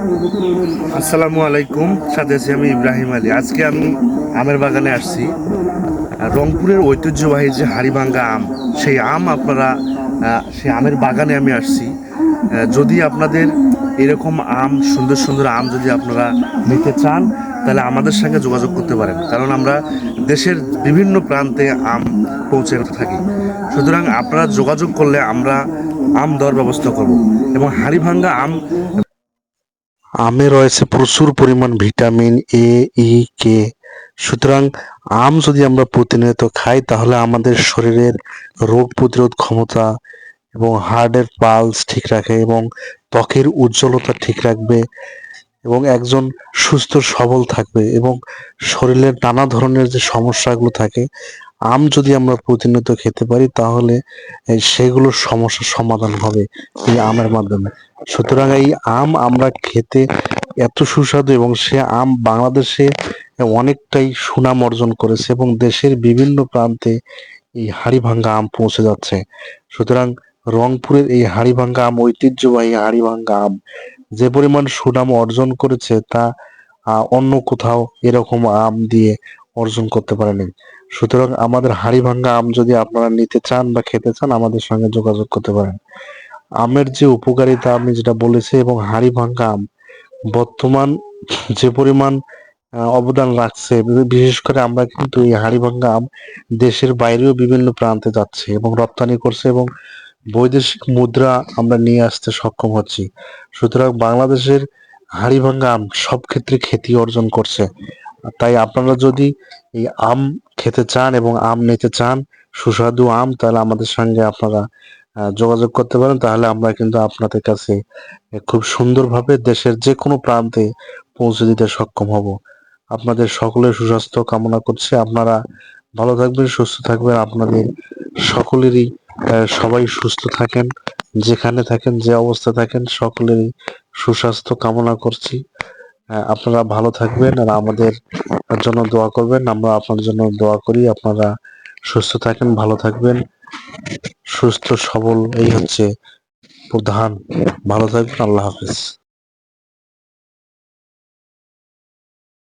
আসসালামু আলাইকুম। সাথে আছি আমি ইব্রাহিম আলী। আজকে আমি আমের বাগানে আসছি। রংপুরের ঐতিহ্যবাহী যে হাড়িভাঙ্গা আম, সেই আম আপনারা সেই আমের বাগানে আমি আসছি। যদি আপনাদের এরকম আম, সুন্দর সুন্দর আম যদি আপনারা নিতে চান, তাহলে আমাদের সঙ্গে যোগাযোগ করতে পারেন, কারণ আমরা দেশের বিভিন্ন প্রান্তে আম পৌঁছে থাকি। সুতরাং আপনারা যোগাযোগ করলে আমরা আম দেওয়ার ব্যবস্থা করব। এবং হাড়িভাঙ্গা আম, আমে রয়েছে প্রচুর পরিমাণ ভিটামিন এ, ই, কে। সুতরাং আম যদি আমরা প্রতিনিয়ত খাই, তাহলে আমাদের শরীরের রোগ প্রতিরোধ ক্ষমতা এবং হার্টের পালস ঠিক রাখে, এবং ত্বকের উজ্জ্বলতা ঠিক রাখবে, এবং একজন সুস্থ সবল থাকবে, এবং শরীরের নানা ধরনের যে সমস্যাগুলো থাকে, আম যদি আমরা প্রতিনিয়ত খেতে পারি, তাহলে সেগুলোর সমস্যার সমাধান হবে এই আমের মাধ্যমে। সুতরাং এই আম আমরা খেতে এত সুস্বাদু, এবং সে আম বাংলাদেশে অনেকটাই সুনাম অর্জন করেছে, এবং দেশের বিভিন্ন প্রান্তে এই হাড়িভাঙ্গা আম পৌঁছে যাচ্ছে। সুতরাং রংপুরের এই হাড়িভাঙ্গা আম, ঐতিহ্যবাহী হাড়িভাঙ্গা আম, যে পরিমাণ সুনাম অর্জন করেছে, তা অন্য কোথাও এরকম আম দিয়ে অর্জন করতে পারেনি। সুতরাং আমাদের হাড়িভাঙ্গা আম যদি আপনারা নিতে চান বা খেতে চান, আমাদের সঙ্গে যোগাযোগ করতে পারেন। আমের যে উপকারিতা আমি যেটা বলেছি, এবং হাড়িভাঙ্গা আম বর্তমান যে পরিমাণ অবদান রাখছে, বিশেষ করে আমরা কিন্তু এই হাড়িভাঙ্গা আম দেশের বাইরেও বিভিন্ন প্রান্তে যাচ্ছে এবং রপ্তানি করছে, এবং বৈদেশিক মুদ্রা আমরা নিয়ে আসতে সক্ষম হচ্ছি। সুতরাং বাংলাদেশের হাড়িভাঙ্গা আম সব ক্ষেত্রে খ্যাতি অর্জন করছে। তাই আপনারা যদি এই আম খেতে চান এবং আম নিতে চান, সুস্বাদু আম, তাহলে আমাদের সঙ্গে আপনারা যোগাযোগ করতে পারেন। তাহলে আমরা কিন্তু আপনাদের কাছে খুব সুন্দরভাবে দেশের যে কোনো প্রান্তে পৌঁছে দিতে সক্ষম হব। আপনাদের সকলের সুস্বাস্থ্য কামনা করছি। আপনারা ভালো থাকবেন, সুস্থ থাকবেন। আপনাদের সকলেরই সবাই সুস্থ থাকেন, যেখানে থাকেন, যে অবস্থা থাকেন, সকলেরই সুস্বাস্থ্য কামনা করছি। আপনারা ভালো থাকবেন আর আমাদের জন্য দোয়া করবেন। আমরা আপনার জন্য দোয়া করি। আপনারা সুস্থ থাকেন, ভালো থাকবেন, সুস্থ সবল, এই হচ্ছে প্রধান। ভালো থাকবেন। আল্লাহ হাফেজ।